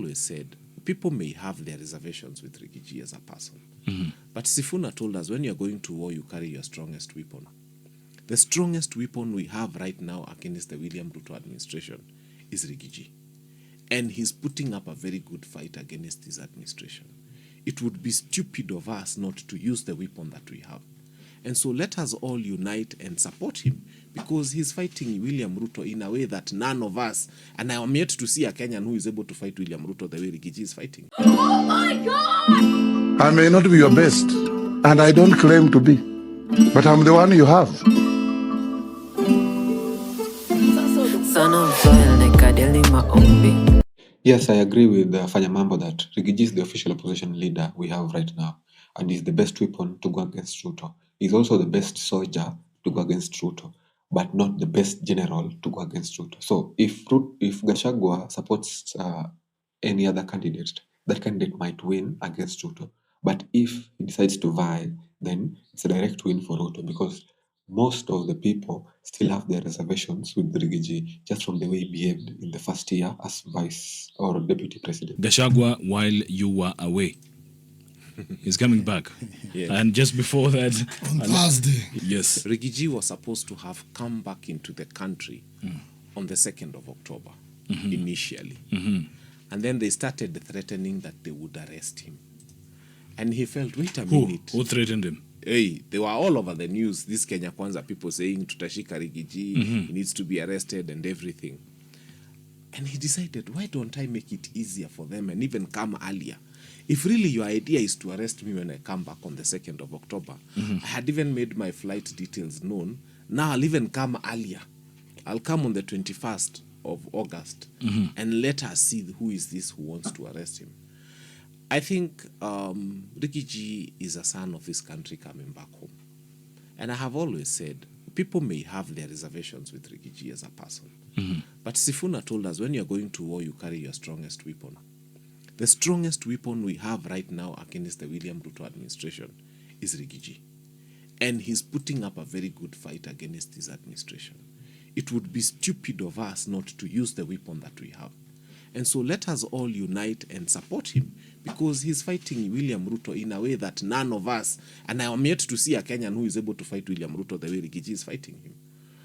always said, people may have their reservations with Riggy G as a person. But Sifuna told us, when you're going to war, you carry your strongest weapon. The strongest weapon we have right now against the William Ruto administration is Riggy G. And he's putting up a very good fight against his administration. It would be stupid of us not to use the weapon that we have. And so let us all unite and support him, because he's fighting William Ruto in a way that none of us, and I am yet to see a Kenyan who is able to fight William Ruto the way Riggy G is fighting. Oh my God! I may not be your best, and I don't claim to be, but I'm the one you have. Yes, I agree with Fanya Mambo that Riggy G is the official opposition leader we have right now, and is the best weapon to go against Ruto. He's also the best soldier to go against Ruto, but not the best general to go against Ruto. So if Gachagua supports any other candidate, that candidate might win against Ruto. But if he decides to vie, then it's a direct win for Ruto, because most of the people still have their reservations with Riggy G just from the way he behaved in the first year as vice or deputy president. Gachagua, while you were away, he's coming back. Yes. And just before that, on Thursday, yes, Riggy G was supposed to have come back into the country on the 2nd of October, initially. And then they started threatening that they would arrest him. And he felt, wait a minute. Who threatened him? Hey, they were all over the news. This Kenya Kwanza people saying tutashika Riggy G, he needs to be arrested and everything. And he decided, why don't I make it easier for them and even come earlier? If really your idea is to arrest me when I come back on the 2nd of October, I had even made my flight details known. Now I'll even come earlier. I'll come on the 21st of August and let us see who is this who wants to arrest him. I think Riggy G is a son of this country coming back home. And I have always said, people may have their reservations with Riggy G as a person. But Sifuna told us, when you're going to war, you carry your strongest weapon. The strongest weapon we have right now against the William Ruto administration is Riggy G. And he's putting up a very good fight against his administration. It would be stupid of us not to use the weapon that we have. And so let us all unite and support him, because he's fighting William Ruto in a way that none of us, and I am yet to see a Kenyan who is able to fight William Ruto the way Riggy G is fighting him.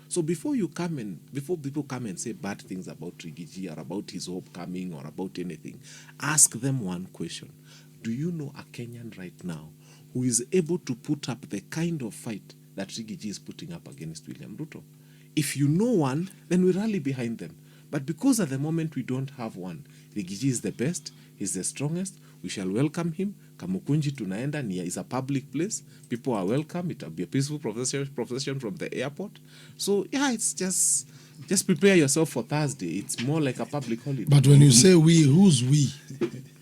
So before people come and say bad things about Riggy G or about his hope coming or about anything, ask them one question. Do you know a Kenyan right now who is able to put up the kind of fight that Riggy G is putting up against William Ruto? If you know one, then we rally behind them. But because at the moment we don't have one, Riggy G is the best, he's the strongest, we shall welcome him. Kamukunji tunaenda is a public place. People are welcome. It will be a peaceful procession from the airport. So yeah, it's just prepare yourself for Thursday. It's more like a public holiday. But when you say we, who's we?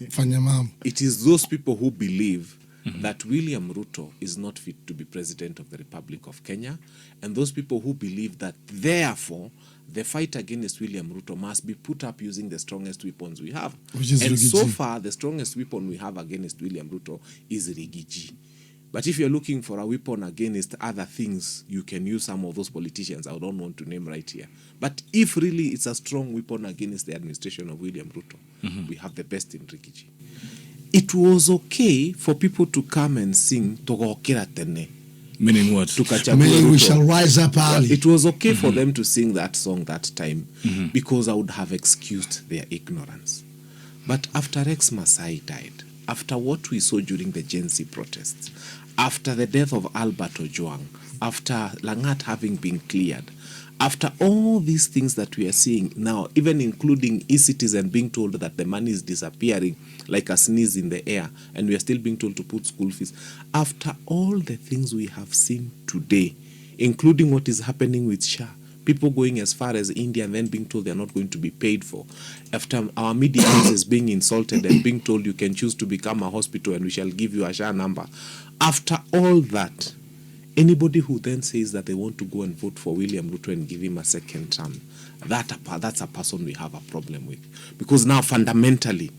Fanya Mambo. It is those people who believe that William Ruto is not fit to be president of the Republic of Kenya, and those people who believe that therefore the fight against William Ruto must be put up using the strongest weapons we have. And so far, the strongest weapon we have against William Ruto is Riggy G. But if you're looking for a weapon against other things, you can use some of those politicians I don't want to name right here. But if really it's a strong weapon against the administration of William Ruto, we have the best in Riggy G. It was okay for people to come and sing Togokera Tene. Meaning what? Meaning we shall rise up early. It was okay for them to sing that song that time because I would have excused their ignorance. But after Rex Masai died, after what we saw during the Gen Z protests, after the death of Albert Ojwang, after Langat having been cleared, after all these things that we are seeing now, even including e-citizen being told that the money is disappearing like a sneeze in the air, and we are still being told to put school fees. After all the things we have seen today, including what is happening with SHA, people going as far as India and then being told they're not going to be paid for, after our media houses being insulted and being told you can choose to become a hospital and we shall give you a SHA number, after all that, anybody who then says that they want to go and vote for William Ruto and give him a second term, that's a person we have a problem with. Because now fundamentally,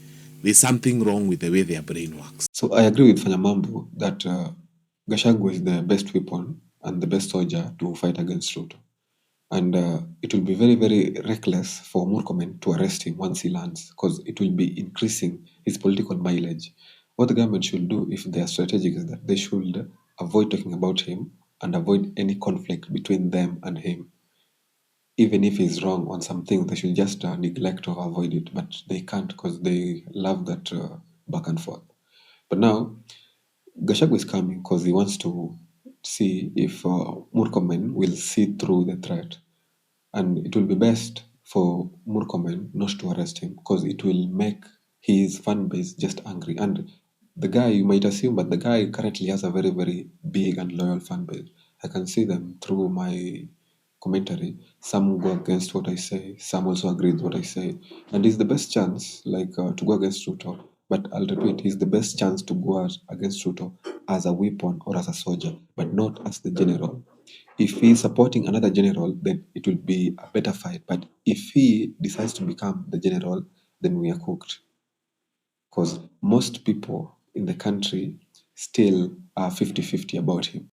there's something wrong with the way their brain works. So I agree with Fanya Mambo that Gachagua is the best weapon and the best soldier to fight against Ruto. And it will be very, very reckless for Murkomen to arrest him once he lands, because it will be increasing his political mileage. What the government should do, if they are strategic, is that they should avoid talking about him and avoid any conflict between them and him. Even if he's wrong on something, they should just neglect or avoid it. But they can't, because they love that back and forth. But now, Gachagua is coming because he wants to see if Murkomen will see through the threat. And it will be best for Murkomen not to arrest him, because it will make his fan base just angry. And the guy, you might assume, but the guy currently has a very, very big and loyal fan base. I can see them through my commentary. Some go against what I say, some also agree with what I say. And it's the best chance, to go against Ruto. But I'll repeat, it's the best chance to go against Ruto as a weapon or as a soldier, but not as the general. If he's supporting another general, then it will be a better fight. But if he decides to become the general, then we are cooked. Because most people in the country still are 50-50 about him.